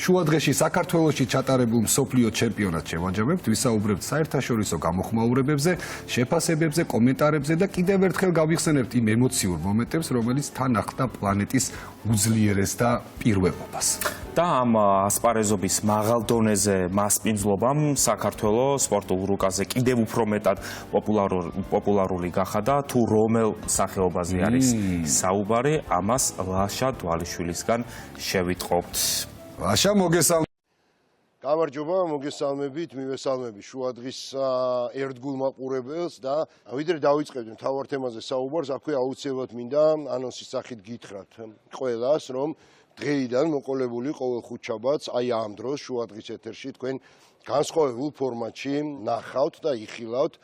შუადღეში საქართველოში ჩატარებულ მსოფლიო ჩემპიონატს შევაჯამებთ, ვისაუბრებთ საერთაშორისო გამოხმაურებებზე, შეფასებებზე, კომენტარებზე და კიდევ ერთხელ გავიხსენებთ იმ ემოციურ მომენტებს, რომელიც თან ახლდა პლანეტის უძლიერეს და პირველობას. და ამ ასპარეზობის მაღალ დონეზე მასპინძლობამ საქართველოს სპორტულ რუკაზე კიდევ უფრო მეტად პოპულარული გახადა. თუ რომელ სახეობაზე არის საუბარი, ამას ლაშა დვალიშვილისგან შევიტყობთ. ლაშა, მოგესალმებით. გამარჯობა, მოგესალმებით, მივესალმები შუადღის ერთგულ მაყურებელს და ვიდრე დავიწყებთ მთავარ თემაზე საუბარს, აქვე აუცილებლად მინდა ანონსის სახით გითხრათ ყველას, რომ დღეიდან მოყოლებული ყოველ ხუთშაბათს აი ამ დროს შუადღის ეთერში თქვენ განსხვავებულ ფორმატში ნახავთ და იხილავთ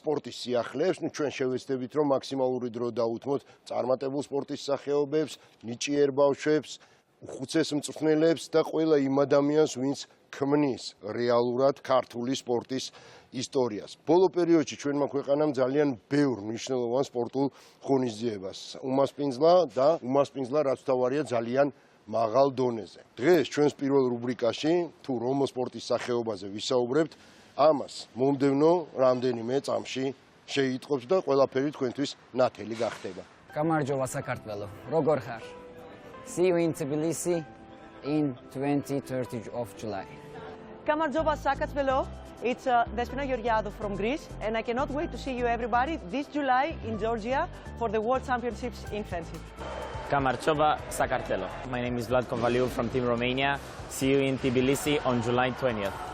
სპორტის სიახლეებს. ჩვენ შევეცდებით, რომ მაქსიმალური დრო დაუთმოთ წარმატებულ სპორტის სახეობებს, ნიჭიერ ბავშვებს, უხუცეს მწვრთნელებს და ყველა იმ ადამიანს, ვინც ქმნის რეალურად ქართული სპორტის ისტორიას. ბოლო პერიოდში ჩვენმა ქვეყანამ ძალიან ბევრ მნიშვნელოვან სპორტულ ღონისძიებას უმასპინძლა და უმასპინძლა, რაც თავარია, ძალიან მაღალ დონეზე. დღეს ჩვენს პირველ რუბრიკაში თუ რომ სპორტის სახეობაზე ვისაუბრებთ, ამას მომდევნო რამდენიმე წამში შეიტყობს და ყველაფერი თქვენთვის ნათელი გახდება. გამარჯობა საქართველო, როგორ ხარ? See you in Tbilisi in 2030 of July. Gamarjoba Sakatvello, it's Despina Georgiadou from Greece, and I cannot wait to see you everybody this July in Georgia for the World Championships in fencing. Gamarjoba Sakartvelo. My name is Vlad Konvaliu from Team Romania. See you in Tbilisi on July 20th.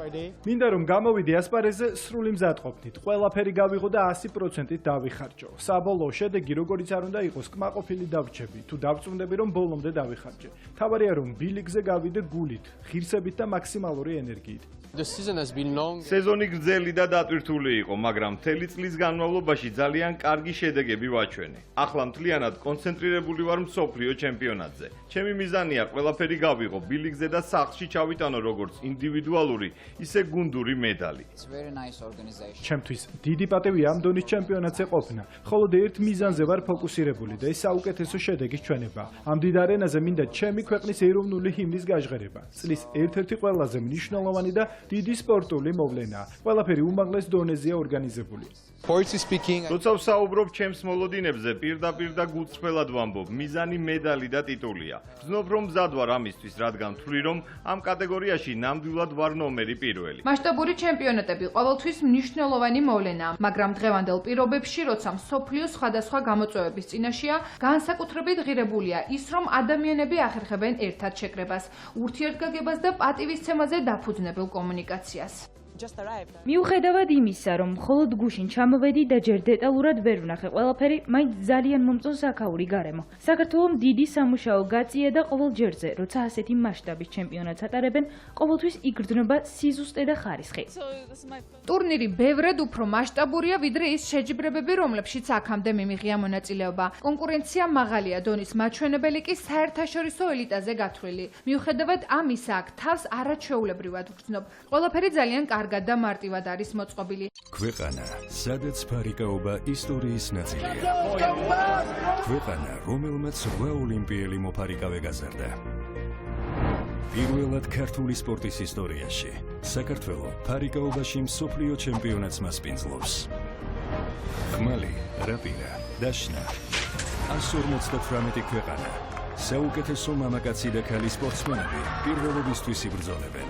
მინდა რომ გამოვიდე ასპარეზზე სრული მზადყოფნით. ყველაფერი გავიღო და 100%-ით დავიხარჯო. საბოლოო შედეგი როგორიც არ უნდა იყოს, კმაყოფილი დავრჩები. თუ დავწუნდები რომ ბოლომდე დავიხარჯე. თავარია რომ ბილიგზე გავიდე გულით, ღირსებით და მაქსიმალური ენერგიით. სეზონი გრძელი და დატვირთული იყო, მაგრამ მთელი წლის განმავლობაში ძალიან კარგი შედეგები ვაჩვენე. ახლა მთლიანად კონცენტრირებული ვარ მსოფლიო ჩემპიონატზე. ჩემი მიზანია ყველაფერი გავიღო ბილიგზე და სახლში ჩავიტანო როგორც ინდივიდუალური, ისე გუნდური მედალი. ჩემთვის დიდი პატივია ამ დონის ჩემპიონატზე ყოფნა. მხოლოდ ერთ მიზანზე ვარ ფოკუსირებული და ეს საუკეთესო შედეგის ჩვენება. ამ დიდ არენაზე მინდა ჩემი ქვეყნის ეროვნული ჰიმნის გაჟღერება. წლის ერთ-ერთი ყველაზე მნიშვნელოვანი და დიდი სპორტული მოვლენაა. ყველაფერი უმაღლეს დონეზეა ორგანიზებული. როცა ვსაუბრობ ჩემს მოლოდინებზე, პირდაპირ და გულწრფელად ვამბობ, მიზანი მედალი და ტიტულია. ვზნობ რომ მზად ვარ ამისთვის, რადგან ვთვლი რომ ამ კატეგორიაში ნამდვილად ვარ ნომერი პირველი. მასშტაბური ჩემპიონატები ყოველთვის მნიშვნელოვანი მოვლენაა, მაგრამ დღევანდელ პირობებში, როცა მსოფლიო სხვადასხვა გამოწვევების წინაშეა, განსაკუთრებით ღირებულია ის, რომ ადამიანები ახერხებენ ერთად შეკრებას, ურთიერთგაგებას და პატივისცემაზე დაფუძნებელ კომუნიკაციას. მიუხედავად იმისა, რომ მხოლოდ გუშინ ჩამოვედი და ჯერ დეტალურად ვერ ვნახე ყველაფერი, მაინც ძალიან მომწონს აქაური გარემო. საქართველომ დიდი სამუშაო გაწია და ყოველ ჯერზე, როცა ასეთი მასშტაბის ჩემპიონატს ატარებენ, ყოველთვის იგრძნობა სიზუსტე და ხარისხი. ტურნირი ბევრად უფრო მასშტაბურია, ვიდრე ის შეჯიბრებები, რომლებშიც აქამდე მიმიღია მონაწილეობა. კონკურენცია მაღალია, დონის მაჩვენებელი კი საერთაშორისო ელიტაზე გათვლილი. მიუხედავად ამისა, აქ თავს არაჩვეულებრივად ვგრძნობ. ყველაფერი ძალიან კარგად და მარტივად არის მოწყობილი. ქვეყანა, სადაც ფარიკაობა ისტორიის ნაწილია. ქვეყანა, რომელმაც 8 ოლიმპიელი მოფარიკავე გაზარდა. პირველად ქართული სპორტის ისტორიაში საქართველო ფარიკაობაში მსოფლიო ჩემპიონატს მასპინძლობს. ხმალი, რაპირა, დაშნა 158 ქვეყანა. საუკეთესო მამაკაცი და ქალი სპორტსმენები პირველობისთვის იბრძოლებენ.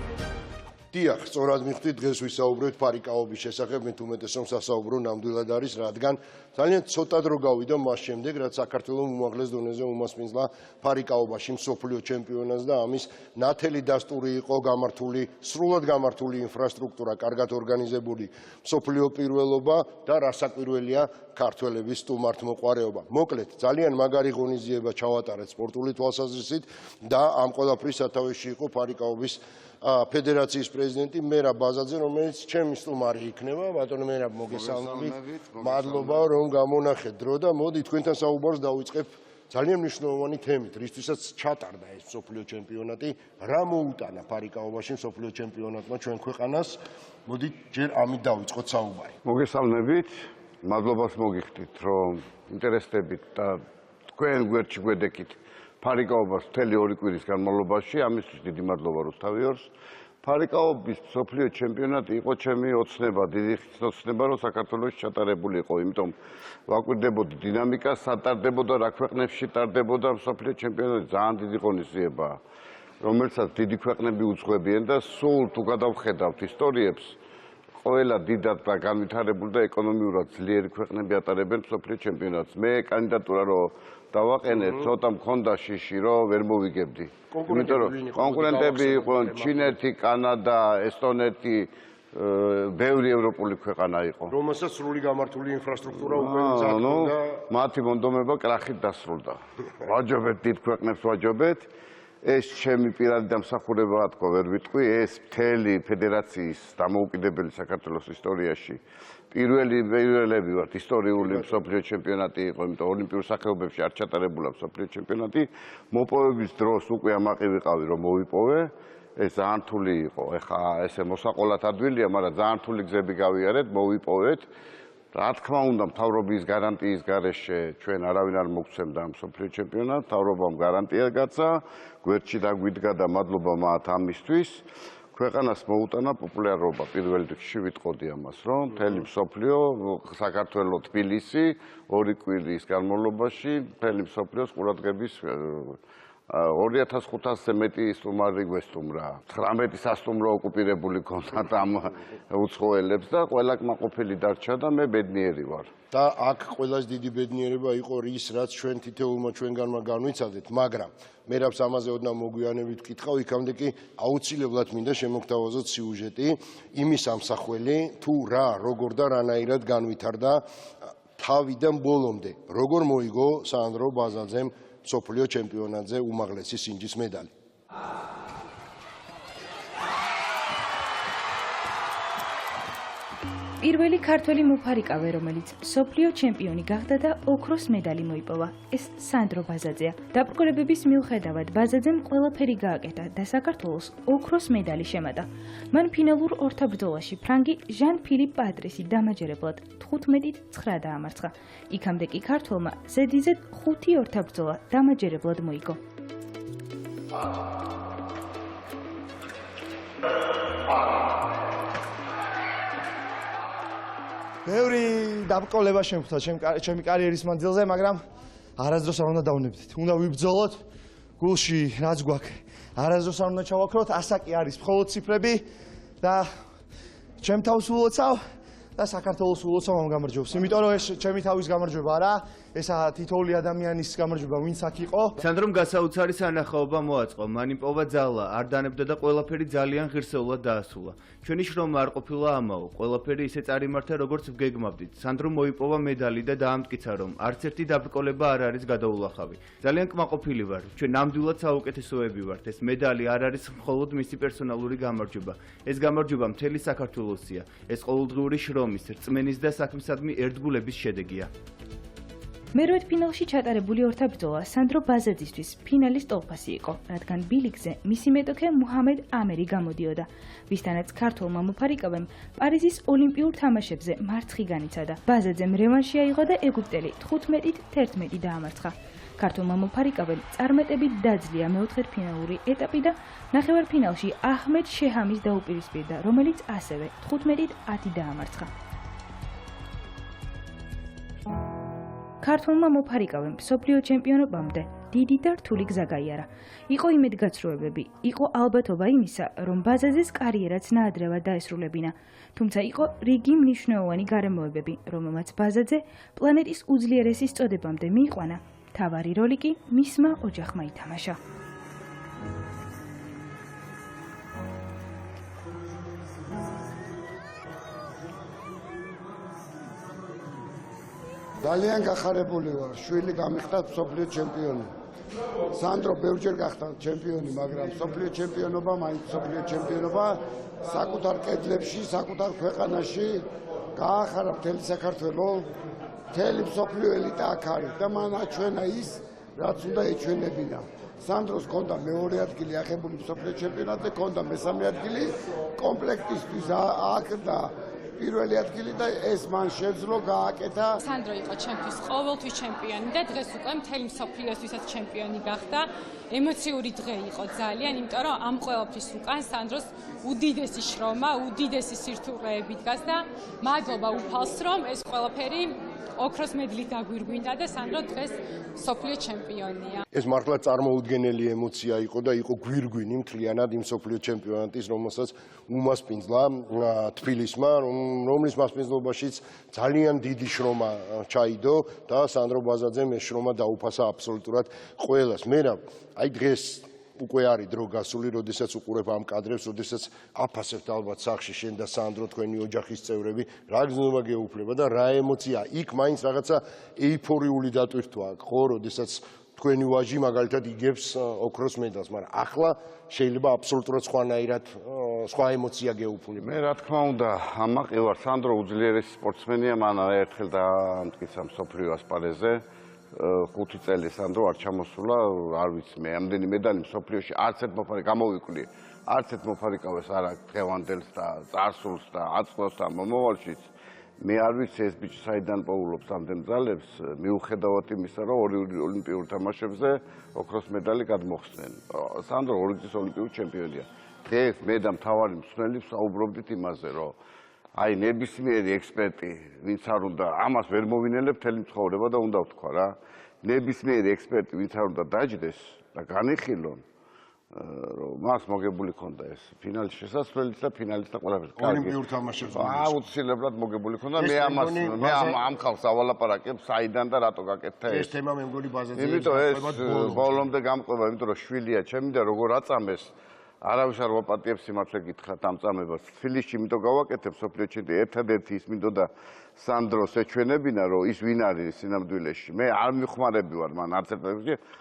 დიახ, სწორად მიხვდით, დღეს ვისაუბრებთ ფარიკაობის შესახებ, მე თუმეტეს რომ სასაუბრო ნამდვილად არის, რადგან ძალიან ცოტა დრო გავიდა მას შემდეგ, რაც საქართველოს უმაღლეს დონეზე უმასპინძლა ფარიკაობაში მსოფლიო ჩემპიონატს და ამის ნათელი დასტური იყო გამართული, სრულად გამართული ინფრასტრუქტურა, კარგად ორგანიზებული მსოფლიო პირველობა და რასაკვირველია ქართველების სტუმართმოყვარეობა. მოკლედ, ძალიან მაგარი ღონისძიება ჩავატარეთ სპორტული თვალსაზრისით და ამ ყველაფრის სათავეში იყო ფარიკაობის ფედერაციის პრეზიდენტი მერაბ ბაზაძე, რომელიც ჩემი სტუმარი იქნება. ბატონო მერაბ, მოგესალმებით. მადლობა რომ გამონახეთ დრო და მოდი თქვენთან საუბარს დავიწყებ ძალიან მნიშვნელოვანი თემით, რისთვისაც ჩატარდა ეს მსოფლიო ჩემპიონატი, რა მოუტანა ფარიკაობაში მსოფლიო ჩემპიონატმა ჩვენ ქვეყანას. მოდი ჯერ ამით დავიწყოთ საუბარი. მოგესალმებით. მადლობას მოგიხდით, რომ ინტერესდებით და თქვენ გვერდში გვედექით ფარიკაობას მთელი 2 კვირის განმავლობაში, ამისთვის დიდი მადლობა რუსთავიორს. ფარიკაობის მსოფლიო ჩემპიონატი იყო ჩემი ოცნება, დიდი ოცნება, რომ საქართველოში ჩატარებული იყო, იმიტომ ვაკვირდებოდი დინამიკას, სატარდებოდა რა ქვეყნებში ტარდებოდა მსოფლიო ჩემპიონატი, ძალიან დიდი ღონისძიებაა, რომელსაც დიდი ქვეყნები უძღვებიან და სულ თუ გადავხედავთ ისტორიებს, ყველა დიდად და განვითარებული და ეკონომიურად ძლიერი ქვეყნები ატარებენ მსოფლიო ჩემპიონატს. მე კანდიდატურა რომ დავაყენე, ცოტა მქონდა შიში, რომ ვერ მოვიგებდი. იმიტომ რომ კონკურენტები იყვნენ ჩინეთი, კანადა, ესტონეთი, ბევრი ევროპული ქვეყანა იყო. რომელსაც სრული გამართული ინფრასტრუქტურა უკვე მზადდა. მათი მონდომება კრახით დასრულდა. ვაჯობეთ დიდ ქვეყნებს ვაჯობეთ. ეს ჩემი პირადი დამსახურებაა თქო, ვერ ვიტყვი, ეს მთელი ფედერაციის დამოუკიდებელი საქართველოს ისტორიაში პირველები ვართ, ისტორიული მსოფლიო ჩემპიონატი იყო, იმიტომ ოლიმპიურ სახეობებში არ ჩატარებულა მსოფლიო ჩემპიონატი. მოპოვების დროს უკვე ამაყი ვიყავი, რომ მოვიპოვე. ეს ძალიან რთული იყო. ეხლა ესე მოსაყოლად ადვილია, მაგრამ ძალიან რთული გზები გავიარეთ, მოვიპოვეთ. რა თქმა უნდა, მთავრობის გარანტიის გარეშე ჩვენ არავინ არ მოგცემდა მსოფლიო ჩემპიონატს, მთავრობამ გარანტია გაცა, გვერდში დაგვიდგა და მადლობა მათ ამისთვის. ქვეყანას მოუტანა პოპულარობა, პირველ რიგში ვიტყოდი ამას, რომ მთელი მსოფლიო, საქართველოს თბილისი 2 კვირის განმავლობაში მთელი მსოფლიოს ყურადღების 2500-ზე მეტი სტუმარი გვესტუმრა. 19 სასტუმრო ოკუპირებული ქონდათ ამ უცხოელებს და ყველა კმაყოფილი დარჩა და მე ბედნიერი ვარ. და აქ ყველაზე დიდი ბედნიერება იყო ის, რაც ჩვენ თითოეულმა ჩვენგანმა განვიცადეთ, მაგრამ მე რაც ამაზე ოდნავ მოგვიანებით ვკითხავ, იქამდე კი აუცილებლად მინდა შემოგთავაზოთ სიუჟეტი იმის ამსახველი, თუ რა, როგორ და რანაირად განვითარდა თავიდან ბოლომდე, როგორ მოიგო სანდრო ბაზაძემ მსოფლიო ჩემპიონატზე უმაღლესი სინჯის მედალი. პირველი ქართველი მოფარიკავე, რომელიც მსოფლიო ჩემპიონი გახდა და ოქროს მედალი მოიპოვა, ეს სანდრო ბაზაძეა. დაბრკოლებების მიუხედავად, ბაზაძემ ყველაფერი გააკეთა და საქართველოს ოქროს მედალი შემატა. მან ფინალურ ორთაბრძოლაში ფრანგი ჟან-ფილიპ პატრისი დამაჯერებლად 15-9 დაამარცხა. იქამდე კი ქართველმა ზედიზედ 5 ორთაბრძოლა დამაჯერებლად მოიგო. ბევრი დაბრკოლება შემხვდა ჩემი კარიერის მანძილზე, მაგრამ არასდროს არ უნდა დავნებდეთ. უნდა ვიბრძოლოთ გულში რაც გვაქვს. არასდროს არ უნდა ჩავაქროთ, ასაკი არის მხოლოდ ციფრები და ჩემ თავს ულოცავ და საქართველოს ულოცავ ამ გამარჯვებას. იმიტომ რომ ეს ჩემი თავის გამარჯვება არა, ესა თითოეული ადამიანის გამარჯვება, ვინც აქ იყო. სანდრომ გასაოცარი სანახაობა მოაწყო, მან იმპოვა ძალა, არ დანებდა და ყველაფერი ძალიან ღირსეულად დაასრულა. ჩვენი შრომა არ ყოფილა ამაო, ყველაფერი ისე წარიმართა, როგორც ვგეგმავდით. სანდრომ მოიპოვა მედალი და დაამტკიცა, რომ არც ერთი დაბრკოლება არ არის გადაულახავი. ძალიან კმაყოფილი ვარ, ჩვენ ნამდვილად საუკეთესოები ვართ. ეს მედალი არ არის მხოლოდ მისი პერსონალური გამარჯვება. ეს გამარჯვება მთელი საქართველოსია. ეს ყოველდღიური შრომის, რწმენის და საქმისადმი ერთგულების შედეგია. მერვედ ფინალში ჩატარებული ორთაბრძოლა სანდრო ბაზაძისთვის ფინალის ტოლფასი იყო, რადგან ბილიკზე მისი მეტოქე მუჰამედ ამერი გამოდიოდა, ვისთანაც ქართველმა მოფარიკავემ პარიზის ოლიმპიურ თამაშებზე მარცხი განიცადა. ბაზაძემ რევანში აიღო და ეგვიპტელი 15-11 დაამარცხა. ქართველმა მოფარიკავემ წარმატებით დაძლია მეოთხედფინალური ეტაპი და ნახევარფინალში აჰმედ შეჰამის დაუპირისპირდა, რომელიც ასევე 15-10 დაამარცხა. ქართველმა მოფარიკავემ მსოფლიო ჩემპიონობამდე დიდი და რთული გზა გაიარა. იყო იმედგაცრუებები, იყო ალბათობა იმისა, რომ ბაზაძეს კარიერაც ნაადრევად დაესრულებინა. თუმცა იყო რიგი მნიშვნელოვანი გარემოებები, რომელმაც ბაზაძე პლანეტის უძლიერესის წოდებამდე მიიყვანა. მთავარი როლი კი მისმა ოჯახმა ითამაშა. ძალიან გახარებული ვარ, შვილი გამიხდა მსოფლიო ჩემპიონი. სანდრო ბევრჯერ გახდა ჩემპიონი, მაგრამ მსოფლიო ჩემპიონობა, მაინც მსოფლიო ჩემპიონობა საკუთარ კედლებში, საკუთარ ქვეყანაში გაახარა მთელი საქართველოს, მთელი მსოფლიო ელიტა აქ არის და მან აჩვენა ის, რაც უნდა ეჩვენებინა. სანდროს ჰქონდა მეორე ადგილი აღებული მსოფლიო ჩემპიონატზე, ჰქონდა მესამე ადგილი კომპლექტისთვის აქ და პირველი ადგილი და ეს მან შეძლო გააკეთა. სანდრო იყო ჩემთვის ყოველთვის ჩემპიონი და დღეს უკვე მთელი მსოფლიოსთვისაც ჩემპიონი გახდა. ემოციური დღე იყო ძალიან, იმიტომ რომ ამ ყველაფრის უკან სანდროს უდიდესი შრომა, უდიდესი სირთულეები დგას და მადლობა უფალს, რომ ეს ყველაფერი ოქროს მედლით დაგვირგვინდა და სანდრო დღეს მსოფლიო ჩემპიონია. ეს მართლა წარმოუდგენელი ემოცია იყო და იყო გვირგვინი მთლიანად იმ მსოფლიო ჩემპიონატის, რომელსაც უმასპინძლა თბილისმა, რომლის მასპინძლობაშიც ძალიან დიდი შრომა ჩაიდო და სანდრო ბაზაძემ ეს შრომა დაუფასა აბსოლუტურად ყველას. მე რა, აი დღეს უკვე არის დრო გასული, როდესაც უყურებ ამ კადრებს, როდესაც აფასებთ ალბათ სახში შენ და სანდრო თქვენი ოჯახის წევრები, რა გზნობა გეუფლება და რა ემოცია. იქ მაინც რაღაცა ეიფორიული დატვირთვა აქვს, ხო, როდესაც თქვენი ვაჟი მაგალითად იგებს ოქროს მედალს, მაგრამ ახლა შეიძლება აბსოლუტურად სხვანაირად სხვა ემოცია გეუფლება. მე რა თქმა უნდა, ამაყი ვარ, სანდრო უძლიერესი სპორტსმენია, მან ერთხელ დაამტკიცა მსოფლიო ასპარეზზე. 5 წელი სანდრო არ ჩამოსულა, არ ვიცი მე, ამდენი მედალი მსოფლიოში არც ერთ მოფარი გამოვიკვლიე, არც ერთ მოფარიკავეს არ აქვს დღევანდელს და წარსულს და აწმოს და მომავალშიც. მე არ ვიცი ეს ბიჭი საიდან პოულობს ამდენ ძალებს, მიუხედავად იმისა, რომ ორი ოლიმპიურ თამაშებზე ოქროს მედალი გადმოხსნენ. სანდრო 2 წლის ოლიმპიური ჩემპიონია. დღეს მე და მთავარი მსმენელი საუბრობდით იმაზე, რომ აი ნებისმიერი ექსპერტი, ვინც არ უნდა ამას ვერ მოვინელებ მთელი ცხოვრება და უნდა ვთქვა რა. ნებისმიერი ექსპერტი, ვინც არ უნდა დაჯდეს და განიხილონ, რომ მას მოგებული ქონდა ეს ფინალის შესასვლელიც და ფინალის და ყველაფერი. ოლიმპიურ თამაშებზე. აუცილებლად მოგებული ქონდა. მე ამ ხალხს ავალაპარაკებ, საიდან და რატო გაკეთდა ეს. ეს თემა მე მგონი ბაზაზე იმიტომ ეს ბოლომდე გამყვება, იმიტომ რომ შვილია ჩემი და როგორ აწამეს არავის არ ვაპატიებს სიმართლე გითხრათ ამ წამებას. თბილისში იმიტომ გავაკეთებ სოფლიო ჩემპიონატი, ერთადერთი ის მინდოდა სანდროს ეჩვენებინა, რომ ის ვინ არის სინამდვილეში. მე არ მიხმარები ვარ მან არც ერთ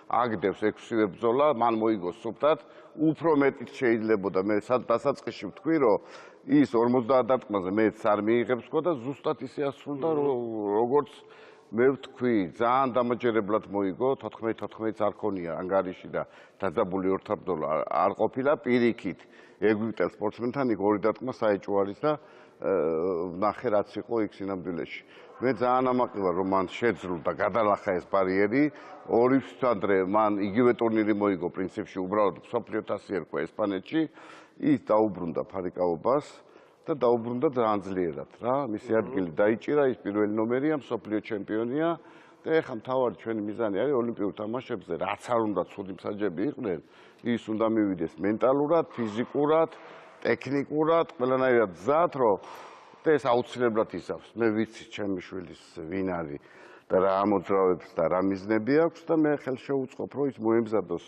აგდებს 6-ვე ბრძოლა, მან მოიგოს სუფთად, უფრო მეტიც შეიძლებოდა. მე დასაწყისში ვთქვი, რომ ის 50 დარტყმაზე მეც არ მიიღებს ხო და ზუსტად ისე ასრულდა, როგორც მე ვთქვი, ძალიან დამაჯერებლად მოიგო, 14-14 არ ქონია ანგარიში და დაძაბული ორთაბრძოლა არ ყოფილა პირიქით. ეგვიპტელ სპორტსმენთან იქ 2 დარტყმა საეჭვო არის და ვნახე რაც იყო იქ სინამდვილეში. მე ძალიან ამაყი ვარ, რომ მან შეძლო და გადალახა ეს ბარიერი. 2 თვისადრე მან იგივე ტურნირი მოიგო პრინციპში, უბრალოდ მსოფლიო თასი ერქვა ესპანეთში. ის დაუბრუნდა ფარიკაობას. და დაუბრუნდა ძალიან ძლიერად რა. მისი ადგილი დაიჭირა, ის პირველი ნომერია, მსოფლიო ჩემპიონია და ეხლა მთავარი ჩვენი მიზანი არის ოლიმპიურ თამაშებზე, რაც არ უნდა ცუდი მსაჯები იყვნენ, ის უნდა მივიდეს მენტალურად, ფიზიკურად, ტექნიკურად, ყველანაირად გზად, რომ და ეს აუცილებლად იზავს. მე ვიცი ჩემი შვილის ვინ არის და რა ამოძრავებს და რა მიზნები აქვს და მე ხელ შევუწყობ, რომ ის მოემზადოს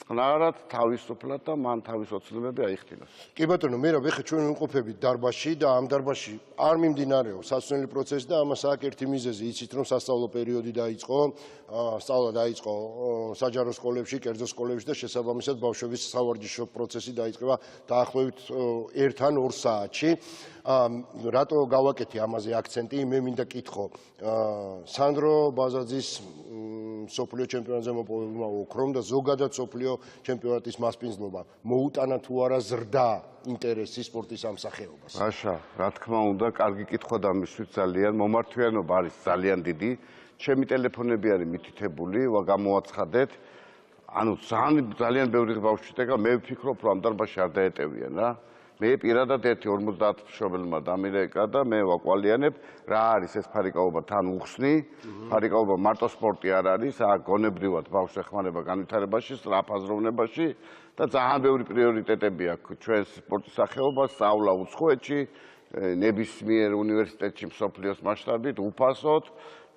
წყნარად, თავისუფლად და მან თავის ოცნებები აიხდინოს. კი ბატონო, მე რა ვეხე ჩვენ ვიმყოფებით დარბაზში და ამ დარბაზში არ მიმდინარეობს სასწავლელი პროცესი და ამას აქვს ერთი მიზეზი, იცით რომ სასწავლო პერიოდი დაიწყო, სწავლა დაიწყო საჯარო სკოლებში, კერძო სკოლებში და შესაბამისად ბავშვების სავარჯიშო პროცესი დაიწყება დაახლოებით 1 ან 2 საათში. რატო გავაკეთე ამაზე აქცენტი? მე მინდა კითხო, სანდრო ბაზაძის სოფლიო ჩემპიონატზე მოპოვებულმა ოქრომ და ზოგადად სოფლიო ჩემპიონატის მასპინძლობა მოუტანა თუ არა ზრდა ინტერესი სპორტის ამ სახეობას? მაშა, რა თქმა უნდა, კარგი კითხვა და მისთვის ძალიან მომართვიანობა არის ძალიან დიდი. ჩემი ტელეფონები არის მითითებული, გამოვაცხადეთ. ანუ ძალიან ბევრი ბავშვი და მე ვფიქრობ, რომ ამ დარბაზში არ დაეტევიან რა. მე პირადად 50 მშობელმა დამირეკა და მე ვაკვალიანებ რა არის ეს ფარიკაობა თან უხსნი. ფარიკაობა მარტო სპორტი არ არის, აქ გონებრივად ბავშვს ეხმარება განვითარებაში, სწრაფაზროვნებაში და ძალიან ბევრი პრიორიტეტები აქვს ჩვენს სპორტის სახეობას, სწავლა უცხოეთში, ნებისმიერ უნივერსიტეტში მსოფლიოს მასშტაბით, უფასოდ.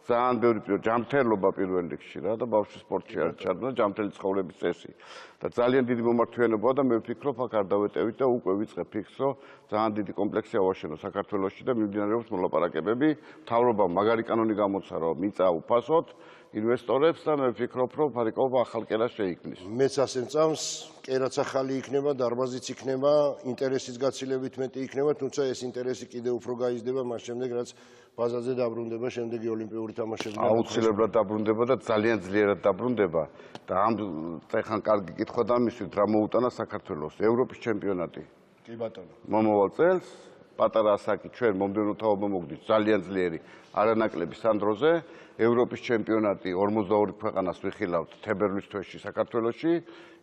ძალიან ბევრი ჯამთელობა პირველ რიგში რა და ბავშვის სპორტში არ ჩადმა ჯამთელი ცხოვრების წესი და ძალიან დიდი მომართვიანობაა და მე ვფიქრობ აქ არ დავეტევით და უკვე ვიწყებ ფიქრს რომ ძალიან დიდი კომპლექსი ავაშენო საქართველოში და მიმდინარეობს მოლაპარაკებები მთავრობამ მაგარი კანონი გამოცა რომ მიწა უფასოდ ინვესტორებს და მე ვფიქრობ რომ ფარიკაობა ახალ კერას შეიქმნის. მეც ასე მწამს, კერაც ახალი იქნება, დარბაზიც იქნება, ინტერესის გაცილებით მეტი იქნება, თუმცა ეს ინტერესი კიდევ უფრო გაიზრდება მას შემდეგ რაც ბაზაზე დაბრუნდება შემდეგი ოლიმპიური თამაშები. აუცილებლად დაბრუნდება და ძალიან ძლიერად დაბრუნდება და ამ ეხან კარგი კითხვა დამისვით რა მოუტანა საქართველოს ევროპის ჩემპიონატი. კი ბატონო. მომავალ წელს პატარა ასაკი ჩვენ მომდევნო თაობა მოგდით ძალიან ძლიერი არანაკლები სანდროზე. ევროპის ჩემპიონატი 42 ქვეყანას ვიხილავთ თებერვლის თვეში საქართველოში.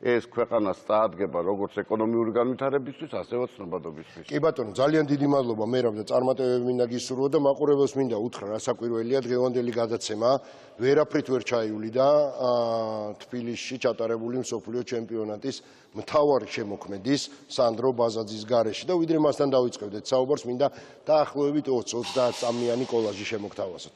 ეს ქვეყანას წაადგება როგორც ეკონომიური განვითარებისთვის, ასევე ცნობადობისთვის. კი ბატონო, ძალიან დიდი მადლობა მერაბ და წარმატებები მინდა გისურვო და მაყურებელს მინდა უთხრა, რასაკვირველია დღევანდელი გადაცემა ვერაფრით ვერ ჩაივლიდა თბილისში ჩატარებული მსოფლიო ჩემპიონატის მთავარი შემოქმედის სანდრო ბაზაძის გარეშე და ვიდრე მასთან დავიწყებდეთ საუბარს, მინდა დაახლოებით 20-30 წამიანი კოლაჟი შემოგთავაზოთ.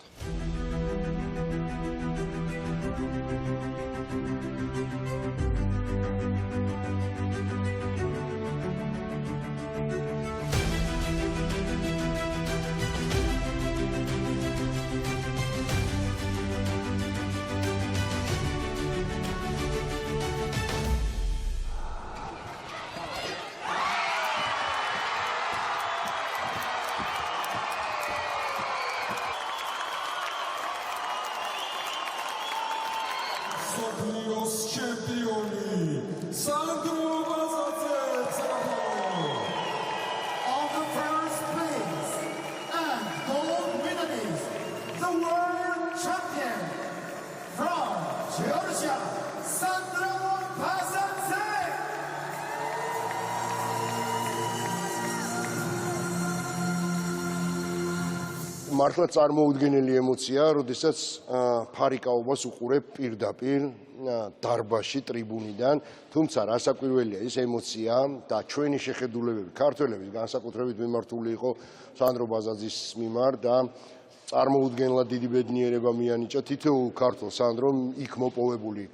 მართლა წარმოუდგენელი ემოციაა, როდესაც ფარიკაობას უყურებ პირდაპირ დარბაზში ტრიბუნიდან, თუმცა რასაკვირველია ის ემოცია და ჩვენი შეხედულებები ქართველების განსაკუთრებით მიმართული იყო სანდრო ბაზაძის მიმართ და წარმოუდგენლად დიდი ბედნიერება მიანიჭა თითოეულ ქართველ სანდრომ იქ მოპოვებული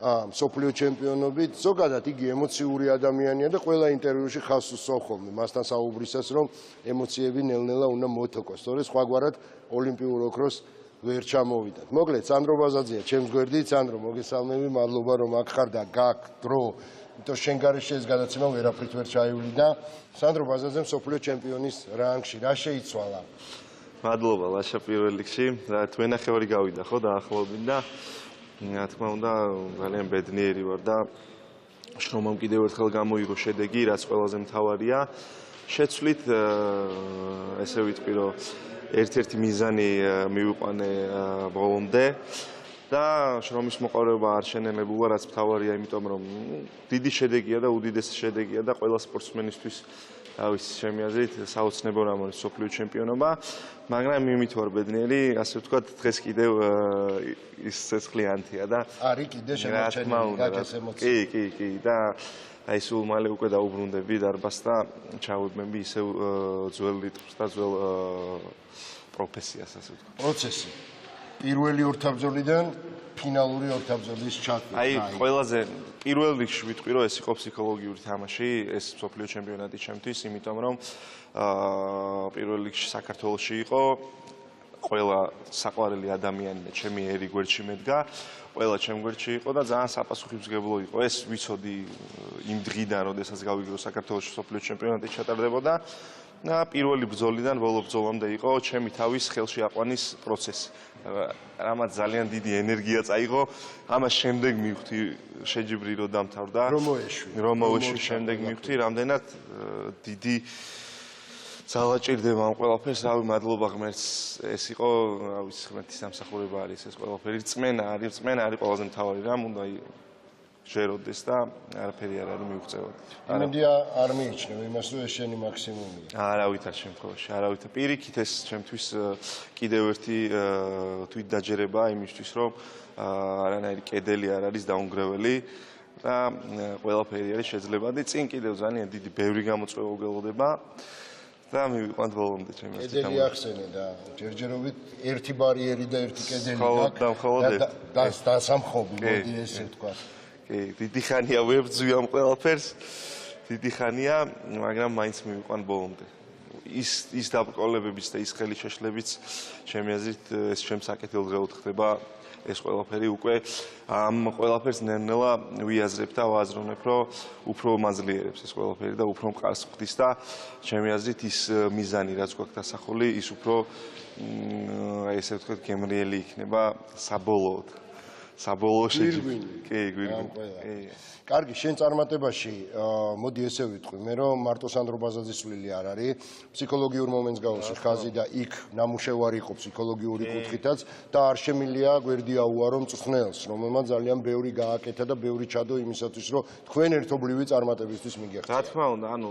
მსოფლიო ჩემპიონობით. ზოგადად იგი ემოციური ადამიანია და ყველა ინტერვიუში ხაზს უსვამს ხოლმე მასთან საუბრისას, რომ ემოციები ნელ-ნელა უნდა მოთოკოს. სწორედ სხვაგვარად ოლიმპიურ ოქროს ვერ ჩამოვიდათ. მოკლედ, სანდრო ბაზაძეა ჩემს გვერდით. სანდრო, მოგესალმები, მადლობა რომ აქ ხარ და გაქვს დრო. იმიტომ შენ გარეშე ეს გადაცემა ვერაფრით ვერ ჩაივლიდა. სანდრო ბაზაძე მსოფლიო ჩემპიონის რანგში რა შეიცვალა? მადლობა ლაშა პირველ რიგში. თუ ენახევარი გავიდა ხო დაახლოებით და რა თქმა უნდა ძალიან ბედნიერი ვარ და შრომამ კიდევ ერთხელ გამოიღო შედეგი, რაც ყველაზე მთავარია. შეცვლით ესე ვიტყვი რომ ერთ-ერთი მიზანი მივიყვანე ბოლომდე და შრომის მოყარეობა არ შენელებულა, რაც მთავარია, იმიტომ რომ დიდი შედეგია და უდიდესი შედეგია და ყველა სპორტსმენისთვის თავის ჩემი აზრით საოცნებო რამ არის მსოფლიო ჩემპიონობა, მაგრამ იმით ვარ ბედნიერი, ასე ვთქვათ, დღეს კიდევ ის ცეცხლიანთია და არის კიდე შემორჩენილი გაჩეს ემოცია. კი და აი სულ მალე უკვე დაუბრუნდები დარბაზს და ჩავებმები ისევ ძველ რიტმს და ძველ პროფესიას, ასე ვთქვათ. პროცესი პირველი ორთაბრძოლიდან ფინალური ორთაბრძოლის ჩათვლა. აი ყველაზე პირველ რიგში ვიტყვი რომ ეს იყო ფსიქოლოგიური თამაში, ეს მსოფლიო ჩემპიონატი ჩემთვის, იმიტომ რომ პირველ რიგში საქართველოში იყო ყველა საყვარელი ადამიანი და ჩემი ერი გვერდში მედგა, ყველა ჩემ გვერდში იყო და ძალიან საპასუხისმგებლო იყო. ეს ვიცოდი იმ დღიდან, როდესაც გავიგრო საქართველოში მსოფლიო ჩემპიონატი ჩატარდებოდა და პირველი ბრძოლიდან ბოლო ბრძოლამდე იყო ჩემი თავის ხელში აყვანის პროცესი. რამაც ძალიან დიდი ენერგია წაიღო. ამას შემდეგ მივხვდი შეჯიბრი რომ დამთავრდა. რომ მოეშვი შემდეგ მივხვდი რამდენად დიდი ძალა ჭირდება ამ ყველაფერს. რავი, მადლობა ღმერთს. ეს იყო, რა ვიცი, ღმერთის დამსახურება არის ეს ყველაფერი. რწმენა არის ყველაზე მთავარი რამ, უნდა ჟეროდეს და არაფერი არ არის მიუღწევადი. იმედია არ მიიჩნევ იმას, რომ ეს შენი მაქსიმუმია. არავითარ შემთხვევაში, არავითარ. პირიქით ეს ჩემთვის კიდევ ერთი თვითდაჯერებაა იმისთვის, რომ არანაირი კედელი არ არის დაუნგრეველი და ყველაფერი არის შეძლებადი. წინ კიდევ ძალიან დიდი ბევრი გამოწვევა გველოდება და მივიყვანთ ბოლომდე ჩემი აზრით. კედელი ახსენე და ჯერჯერობით ერთი ბარიერი და ერთი კედელი და დასამხობი, მოდი ესე ვთქვა. დიდი ხანია ვებძვი ამ ყველაფერს, დიდი ხანია, მაგრამ მაინც მივიყვან ბოლომდე. ის დაბრკოლებებიც და ის ხელი შეშლებიც, ჩემი აზრით, ეს ჩემს საკეთილდღეოდ ხდება ეს ყველაფერი უკვე ამ ყველაფერს ნელ-ნელა ვიაზრებ და ვააზროვნებ, რომ უფრო მაძლიერებს ეს ყველაფერი და უფრო მყარს ხდის და ჩემი აზრით ის მიზანი, რაც გვაქვს დასახული, ის უფრო ესე ვთქვათ, გემრიელი იქნება საბოლოოდ. საბოლოო გვირგვინი. კი, გვირგვინი. კარგი, შენ წარმატებაში მოდი ესე ვიტყვი, მე რომ მარტო სანდრო ბაზაძისვილი არ არის, ფსიქოლოგიურ მომენტს გავუსვი ხაზი და იქ ნამუშევარი იყო ფსიქოლოგიური კუთხითაც და არ შემილია გვერდი აუარო მწვრთნელს, რომელმაც ძალიან ბევრი გააკეთა და ბევრი ჩადო იმისათვის, რომ თქვენ ერთობლივი წარმატებისთვის მიგეხსნათ. რა თქმა უნდა, ანუ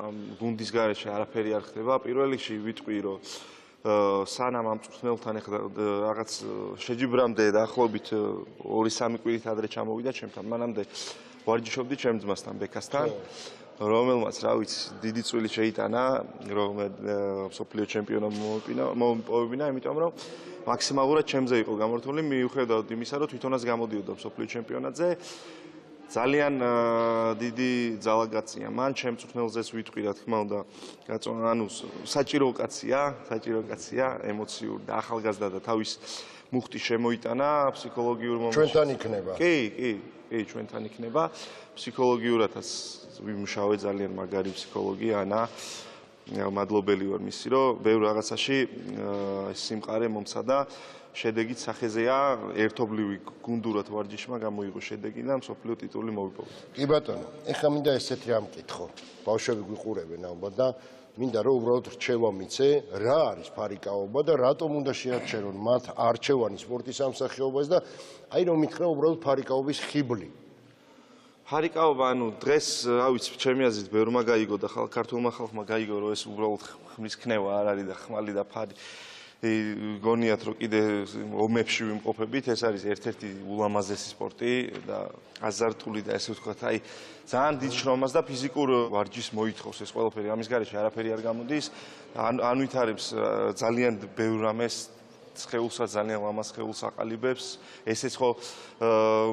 ამ გუნდის გარეშე არაფერი არ ხდება. პირველ რიგში ვიტყვი, რომ სანამ ამ მწვრთნელთან ეხლა რაღაც შეჯიბრამდე დაახლოებით 2-3 კვირით ადრე ჩამოვიდა ჩემთან, მანამდე ვარჯიშობდი ჩემ ძმასთან ბექასთან, რომელმაც რა ვიცი, დიდი წვლილი შეიტანა, რომ მსოფლიო ჩემპიონად მოვიპოვებინა, იმიტომ რომ მაქსიმალურად ჩემზე იყო გამართული, მიუხედავად იმისა, რომ თვითონაც გამოდიოდა მსოფლიო ჩემპიონატზე. ძალიან დიდი ძალა გაწია მან, ჩემ მწვრთნელზეც ვიტყვი, რა თქმა უნდა, ანუ საჭირო კაცია, ემოციური და ახალგაზრდა და თავის მუხტი შემოიტანა ფსიქოლოგიურ მომენტში. ჩვენთან იქნება. კი, ჩვენთან იქნება. ფსიქოლოგიურადაც ვიმუშავე, ძალიან მაგარი ფსიქოლოგი ანა. მადლობელი ვარ მისი, რომ ბევრ რაღაცაში სიმყარე მომცადა. შედეგით სახეზეა, ერთობლივი გუნდურად ვარჯიშმა გამოიღო შედეგი და მსოფლიო ტიტული მოვიპოვეთ. კი ბატონო, ეხლა მინდა ესეთი რამ მკითხო. ბავშვები გვიყურებენ ალბათ და მინდა რომ უბრალოდ რჩევა მიცე, რა არის ფარიკაობა და რატომ უნდა შეარჩენონ მათ არჩევანი სპორტის ამსახიობაზე და აი რომ მითხრა უბრალოდ ფარიკაობის ხიბლი. ფარიკაობა, ანუ დღეს, რა ვიცი, ჩემი აზრით ბევრმა გაიგო და ქართულმა ხალხმა გაიგო, რომ ეს უბრალოდ ხმის ქნევა არ არის და ხმალი და ფარი. გონიათ რომ კიდე ომებში ვიმყოფებით, ეს არის ერთ-ერთი ულამაზესი სპორტი და აზარტული და ესე ვთქვათ, აი ძალიან დიდ შრომას და ფიზიკურ ვარჯიშს მოითხოვს ეს ყველაფერი, ამის გარეშე არაფერი არ გამოდის, ანვითარებს ძალიან ბევრ რამეს სხეულსაც ძალიან ლამაზ სხეულს აყალიბებს, ესეც ხო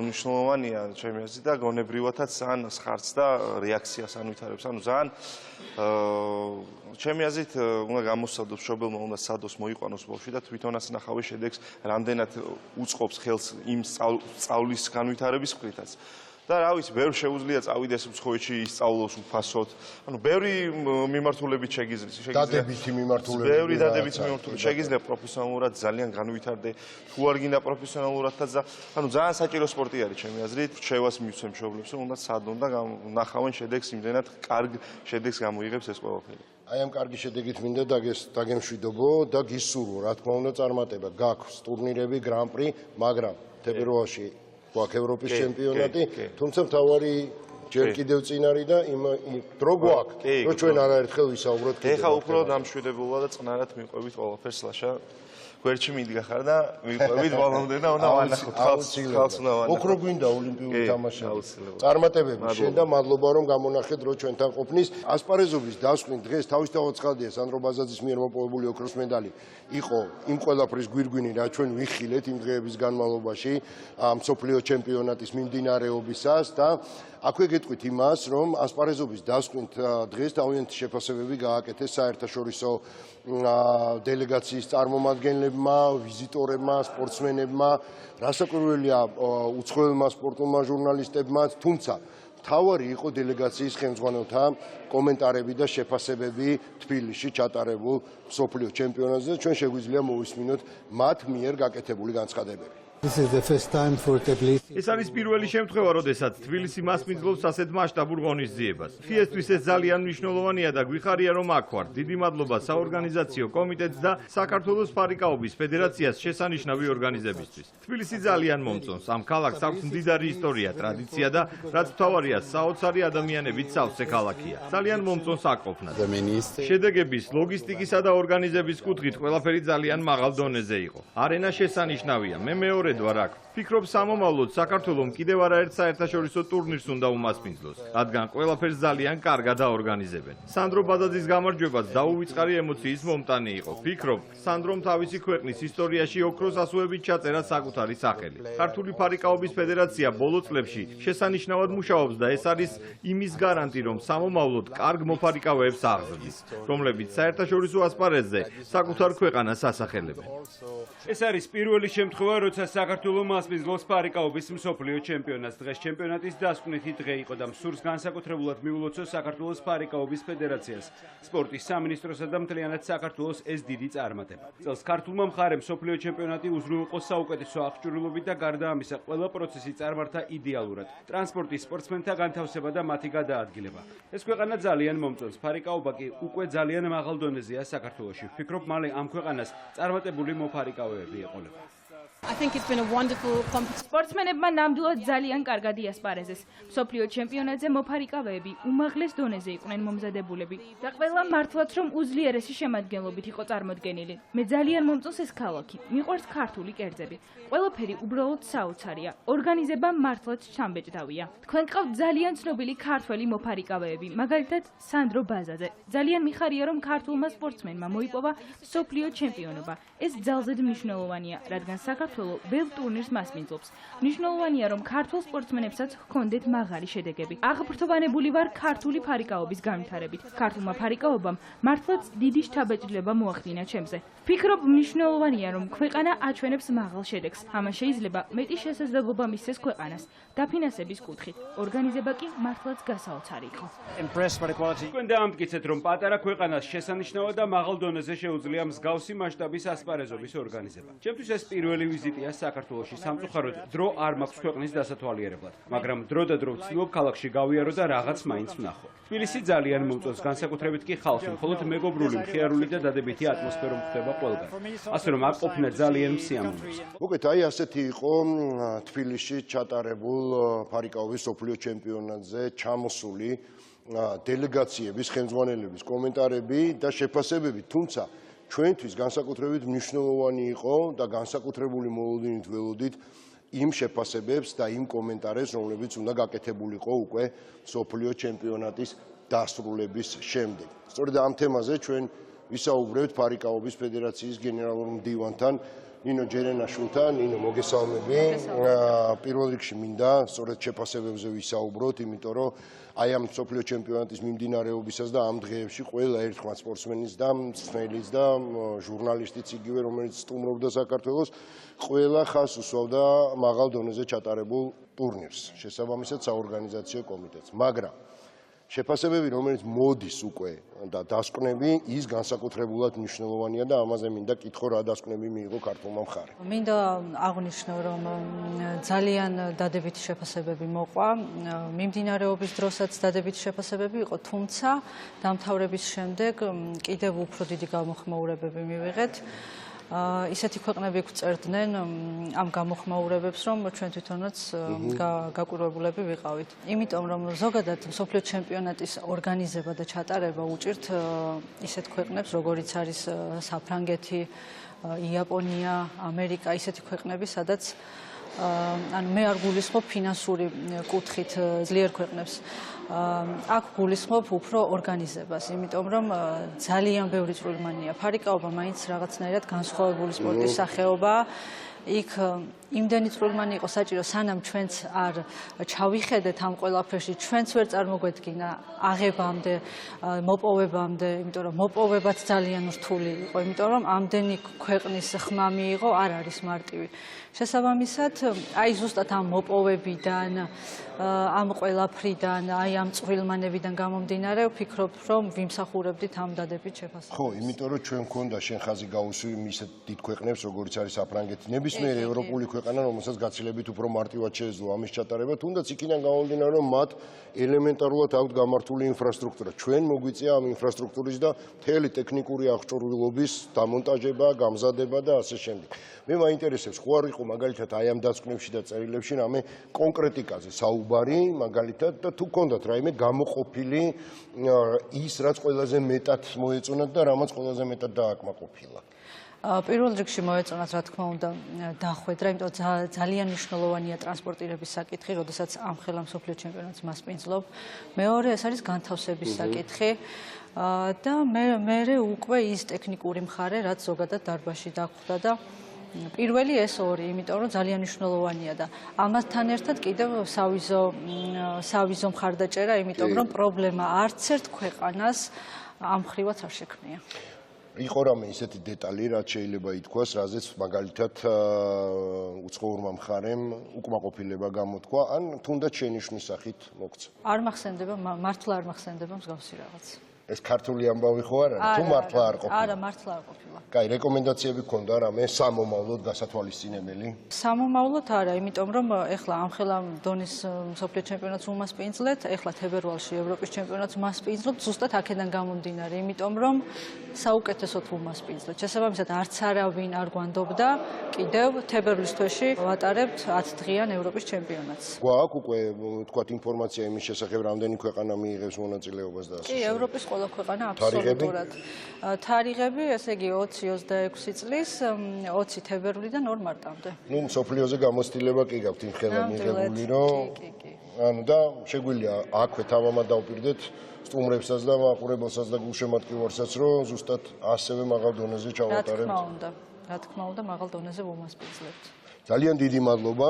მნიშვნელოვანია ჩემი აზრით და გონებრივათაც ძალიან სხარც და რეაქციას ანვითარებს, ანუ ძალიან ჩემი აზრით უნდა გამოსცადოს მშობელმა უნდა სადოს მოიყვანოს ბავშვი და თვითონაც ნახავი შედეგს რამდენად უწყობს ხელს იმ სწავლის განვითარების მხრითაც. და რა ვიცი, ბევრ შეუძლია წავიდეს უცხოეთში ისწავლოს უფასოდ. ანუ ბევრი მიმართულებით შეგიძლია. დადებითი მიმართულებით. ბევრი დადებითი მიმართულებით შეგიძლია პროფესიონალურად ძალიან განვითარდე. თუ არ გინდა პროფესიონალურადაც და ანუ ძალიან საჭირო სპორტი არის ჩემი აზრით. რჩევას მივცემ მშობლებს, რომ უნდა სადონ და ნახავენ შედეგს, იმდენად კარგ შედეგს გამოიღებს ეს ყველაფერი. აი ამ კარგი შედეგით მინდა დაგემშვიდობო და გისურვო, რა თქმა უნდა, წარმატება გაქვს ტურნირები, გრან-პრი, მაგრამ თებერვალში გვაქვს ევროპის ჩემპიონატი, თუმცა მთავარი ჯერ კიდევ წინ არის და დრო გვაქვს, რომ ჩვენ არაერთხელ ვისაუბროთ კიდევ. ეხლა უფრო დამშვიდებულა და წყნარად მიყვებით ყველაფერს ლაშა. გვერდში მიდიხარ და მიყვებით ბოლომდე და უნდა ვანახოთ ხალხს უნდა ვანახოთ. ოქრო გვინდა ოლიმპიური თამაშები. წარმატებები შენ და მადლობა რომ გამონახეთ რო ჩვენთან ყოფნის. ასპარეზობის დასკვნის დღეს თავისთავად ცხადია სანდრო ბაზაძის მიერ მოპოვებული ოქროს მედალი იყო იმ ყველაფრის გვირგვინი რა ჩვენ ვიხილეთ იმ დღეების განმავლობაში მსოფლიო ჩემპიონატის მიმდინარეობისას და აქვე გეტყვით იმას რომ ასპარეზობის დასკვნის დღეს თავიანთი შეფასებები გააკეთეს საერთაშორისო დელეგაციის წარმომადგენლებმა, ვიზიტორებმა, სპორტსმენებმა, რასაკვირველია უცხოელმა სპორტულმა ჟურნალისტებმა, თუმცა მთავარი იყო დელეგაციის ხელმძღვანელთა კომენტარები და შეფასებები თბილისში ჩატარებულ მსოფლიო ჩემპიონატზე და ჩვენ შეგვიძლია მოვისმინოთ მათ მიერ გაკეთებული განცხადებები. ეს არის პირველი შემთხვევა, როდესაც თბილისი მასპინძლობს ასეთ მასშტაბურ ღონისძიებას. ფიესთვის ეს ძალიან მნიშვნელოვანია და გვიხარია, რომ აქ ვართ. დიდი მადლობა საორგანიზაციო კომიტეტს და საქართველოს ფარიკაობის ფედერაციას შესანიშნავი ორგანიზებისთვის. თბილისი ძალიან მომწონს. ამ ქალაქს აქვს მდიდარი ისტორია, ტრადიცია და რაც მთავარია, საოცარი ადამიანებით სავსე ქალაქია. ძალიან მომწონს აქ ყოფნა. შედეგების, ლოგისტიკისა და ორგანიზების კუთხით ყველაფერი ძალიან მაღალ დონეზე იყო. არენა შესანიშნავია. მე მეორე ვარ აქ. ფიქრობ სამომავლოდ საქართველოს კიდევ არაერთ საერთაშორისო ტურნირს უნდა უმასპინძლოს, რადგან ყველაფერს ძალიან კარგად აორგანიზებენ. სანდრო ბაზაძის გამარჯვებაც დაუვიწყარი ემოციის მომტანი იყო. ფიქრობ, სანდრომ თავისი ქვეყნის ისტორიაში ოქროს ასოებით ჩაწერა საკუთარი სახელი. ქართული ფარიკაობის ფედერაცია ბოლო წლებში შესანიშნავად მუშაობს და ეს არის იმის გარანტი, რომ სამომავლოდ კარგ მოფარიკავეებს აღზრდის, რომლებიც საერთაშორისო ასპარეზზე საკუთარ ქვეყანას ასახელებენ. ეს არის პირველი შემთხვევა, როცა საქართველოს მასპინძლობს ფარიკაობის მსოფლიო ჩემპიონატს. დღეს ჩემპიონატის დასკვნითი დღე იყო და მსურს განსაკუთრებულად მიულოცოს საქართველოს ფარიკაობის ფედერაციას, სპორტის სამინისტროსა და მთლიანად საქართველოს ეს დიდი წარმატება. წელს ქართულმა მხარემ მსოფლიო ჩემპიონატი უზრუნველყო საუკეთესო აღჭურვილობით და გარდა ამისა, ყველა პროცესი წარმართა იდეალურად. ტრანსპორტის სპორტსმენთა განთავსება და მათი გადაადგილება. ეს ქვეყანა ძალიან მომწონს. ფარიკაობა კი უკვე ძალიან მაღალ დონეზეა საქართველოში. ვფიქრობ, მალე ამ ქვეყანას წარმატებული მოფარიკავეები ეყოლება. სპორტსმენებმა ნამდვილად ძალიან კარგად იასპარეზეს. მსოფლიო ჩემპიონატზე მოფარიკავეები უმაღლეს დონეზე იყვნენ მომზადებულები და ყველა მართლაც რომ უძლიერესი შემადგენლობით იყო წარმოდგენილი. მე ძალიან მომწონს ეს ქალაქი. მიყვარს ქართული კერძები. ყველაფერი უბრალოდ საოცარია. ორგანიზება მართლაც ჩამბეჭდავია. თქვენ გყავთ ძალიან ცნობილი ქართველი მოფარიკავეები, მაგალითად სანდრო ბაზაძე. ძალიან მიხარია რომ ქართულმა სპორტსმენმა მოიპოვა მსოფლიო ჩემპიონობა. ეს ძალზედ მნიშვნელოვანია, რადგან საქართველოს ბევრ ტურნირს მასპინძლობს. მნიშვნელოვანია რომ ქართულ სპორტსმენებსაც ჰქონდეთ მაღალი შედეგები. აღფრთოვანებული ვარ ქართული ფარიკაობის განვითარებით. ქართულმა ფარიკაობამ მართლაც დიდი შთაბეჭდილება მოახდინა ჩემზე. ვფიქრობ, მნიშვნელოვანია რომ ქვეყანა აჩვენებს მაღალ შედეგს. ამან შეიძლება მეტი შესაძლებლობა მისცეს ქვეყანას დაფინანსების კუთხით. ორგანიზება კი მართლაც გასაოცარი იყო. თქვენ დაამტკიცეთ, რომ პატარა ქვეყანას შესანიშნავად და მაღალ დონეზე შეუძლია მსგავსი მასშტაბის ასპარეზობის ორგანიზება. ჩემთვის ეს პირველი ვიზიტია საქართველოში. სამწუხაროდ დრო არ მაქვს ქვეყნის დასათვალიერებლად, მაგრამ დრო და დრო ვცდილობ ქალაქში გავიარო და რაღაც მაინც ვნახო. თბილისი ძალიან მომწონს, განსაკუთრებით კი ხალხი, მხოლოდ მეგობრული, მხიარული და დადებითი ატმოსფერო ხდება ყველგან. ასე რომ აქ ყოფნა ძალიან მსიამოვნებს. მოგეთ, აი ასეთი იყო თბილისში ჩატარებულ ფარიკაობის მსოფლიო ჩემპიონატზე ჩამოსული დელეგაციების, ხელმძღვანელების კომენტარები და შეფასებები, თუმცა ჩვენთვის განსაკუთრებით მნიშვნელოვანი იყო და განსაკუთრებული მოლოდინით ველოდით იმ შეფასებებს და იმ კომენტარებს, რომლებიც უნდა გაკეთებულიყო უკვე მსოფლიო ჩემპიონატის დასრულების შემდეგ. სწორედ ამ თემაზე ჩვენ ვისაუბრებთ ფარიკაობის ფედერაციის გენერალურ მდივანთან ნინო ჯერენაშვილთან. ნინო, მოგესალმები. პირველ რიგში მინდა სწორედ შეფასებებზე ვისაუბროთ, იმიტომ რომ აი ამ მსოფლიო ჩემპიონატის მიმდინარეობისას და ამ დღეებში ყველა ერთხმად სპორტსმენის და მწვრთნელის და ჟურნალისტიც იგივე, რომელიც სტუმრობდა საქართველოს, ყველა ხაზს უსვავდა მაღალ დონეზე ჩატარებულ ტურნირს, შესაბამისად საორგანიზაციო კომიტეტს. მაგრამ შეფასებები, რომელიც მოდის უკვე და დასკვნები, ის განსაკუთრებულად მნიშვნელოვანია და ამაზე მინდა კითხო, რა დასკვნები მიიღო ქართულმა მხარემ. მინდა აღვნიშნო, რომ ძალიან დადებითი შეფასებები მოყვა. მიმდინარეობის დროსაც დადებითი შეფასებები იყო, თუმცა დამთავრების შემდეგ კიდევ უფრო დიდი გამოხმაურებები მივიღეთ. ისეთი ქვეყნები გვწერდნენ ამ გამოხმაურებებს, რომ ჩვენ თვითონაც გაკვირვებულები ვიყავით. იმიტომ რომ ზოგადად მსოფლიო ჩემპიონატის ორგანიზება და ჩატარება უჭირთ ისეთ ქვეყნებს, როგორიც არის საფრანგეთი, იაპონია, ამერიკა, ისეთი ქვეყნები, სადაც ანუ მე არ გულისხმობ ფინანსური კუთხით ძლიერ ქვეყნებს. აქ გულისხმობ უფრო ორგანიზებას, იმიტომ რომ ძალიან ბევრი წვრილმანია. ფარიკაობა მაინც რაღაცნაირად განსხვავებული სპორტის სახეობაა. იქ იმდენი წვრილმანი იყო საჭირო, სანამ ჩვენც არ ჩავიხედეთ ამ ყველაფერში, ჩვენც ვერ წარმოგვედგინა აღებამდე, მოპოვებამდე, იმიტომ რომ მოპოვებაც ძალიან რთული იყო, იმიტომ რომ ამდენი ქვეყნის ხმა მიიღო, არ არის მარტივი. შესაბამისად, აი ზუსტად ამ მოპოვებიდან, ამ ყველაფრიდან, აი ამ წვრილმანებიდან გამომდინარე, ვფიქრობ, რომ ვიმსახურებდით ამ დადებით შეფასებას. ხო, იმიტომ რომ ჩვენ გქონდა შენ ხაზი გაუსვი ისეთ დიდ ქვეყნებს, როგორიც არის საფრანგეთი, ნებისმიერი ევროპული ქვეყანა, რომელსაც გაცილებით უფრო მარტივად შეეძლო ამის ჩატარება, თუნდაც იქიდან გამომდინარე, რომ მათ ელემენტარულად აქვთ გამართული ინფრასტრუქტურა. ჩვენ მოგვიწია ამ ინფრასტრუქტურის და მთელი ტექნიკური აღჭურვილობის დამონტაჟება, გამზადება და ასე შემდეგ. მე მაინტერესებს, ხო არ იყო მაგალითად აი ამ დასკვნებში და წერილებში რამე კონკრეტიკაზე საუბარი, მაგალითად და თუ გქონდათ რაიმე გამოყოფილი ის, რაც ყველაზე მეტად მოეწონათ და რამაც ყველაზე მეტად დააკმაყოფილა. პირველ რიგში მოეწონათ, რა თქმა უნდა, დახვედრა, იმიტომ ძალიან მნიშვნელოვანია ტრანსპორტირების საკითხი, როდესაც ამხელა მსოფლიო ჩემპიონატს მასპინძლობ. მეორე, ეს არის განთავსების საკითხი და მე უკვე ის ტექნიკური მხარე, რაც ზოგადად დარბაზში დაგვხვდა და პირველი ეს ორი, იმიტომ რომ ძალიან მნიშვნელოვანია და ამასთან ერთად კიდევ სავიზო მხარდაჭერა, იმიტომ რომ პრობლემა არც ერთ ქვეყანას ამ ხრივაც არ შექმნია. იყო რამე ისეთი დეტალი, რაც შეიძლება ითქვას, რაზეც მაგალითად უცხოურმა მხარემ უკმაყოფილება გამოთქვა, ან თუნდაც შენიშვნის სახით მოგცა. არ მახსენდება, მართლა არ მახსენდება მსგავსი რაღაც. ეს ქართული ამბავი ხო არ არის? თუ მართლა არ ყოფილა? არა, მართლა არ ყოფილა. კაი, რეკომენდაციები ქონდა რამე სამომავლოდ გასათვალისწინებელი? სამომავლოდ არა, იმიტომ რომ ეხლა ამხელა დონის მსოფლიო ჩემპიონატს უმასპინძლეთ, ეხლა თებერვალში ევროპის ჩემპიონატს უმასპინძლობთ, ზუსტად აქედან გამომდინარე, იმიტომ რომ საუკეთესოდ უმასპინძლეთ. შესაბამისად, არც არავინ არ გვანდობდა კიდევ თებერვლის თვეში ვატარებთ 10 დღიან ევროპის ჩემპიონატს. გვაქვს უკვე თქვათ ინფორმაცია იმის შესახებ, რამდენი ქვეყანა მიიღებს მონაწილეობას და ასე. კი, ევროპის ყველა ქვეყანა აბსოლუტურად. თარიღები, ესე იგი 20-26 წლის 20 თებერვლიდან 2 მარტამდე. ნუ მსოფლიოზე გამოცდილება კი გაქვთ იმ ხელა მიღებული, რომ ანუ და შეგვიძლია აქვე თავამად დავპირდეთ სტუმრებსაც და მაყურებელსაც და გულშემატკივარსაც, რომ ზუსტად ასევე მაღალ დონეზე ჩავატარებთ. რა თქმა უნდა, მაღალ დონეზე ვუმასპინძლებთ. ძალიან დიდი მადლობა.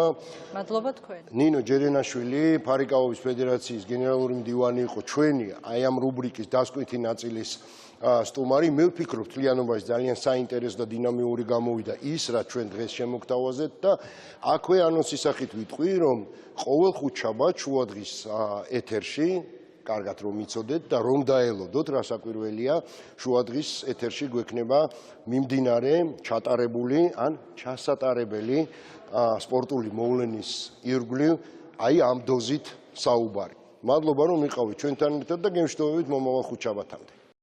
მადლობა თქვენ. ნინო ჯერენაშვილი, ფარიკაობის ფედერაციის გენერალური მდივანი იყო ჩვენი აი ამ რუბრიკის დასკვნითი ნაწილის სტუმარი. მე ვფიქრობ, თლიანობაში ძალიან საინტერესო და დინამიური გამოვიდა ის, რაც ჩვენ დღეს შემოგთავაზეთ და აქვე ანონსის სახით ვიტყვი, რომ ყოველ ხუთშაბათს შუადღის ეთერში კარგად რომ იცოდეთ და რომ დაელოდოთ, რა საკვირველია, შუადღის ეთერში გვექნება მიმდინარე, ჩატარებული ან ჩასატარებელი სპორტული მოვლენის ირგვლივ აი ამ დოზით საუბარი. მადლობა რომ იყავით ჩვენთან ერთად და გემშვიდობებით მომავალ ხუთშაბათამდე.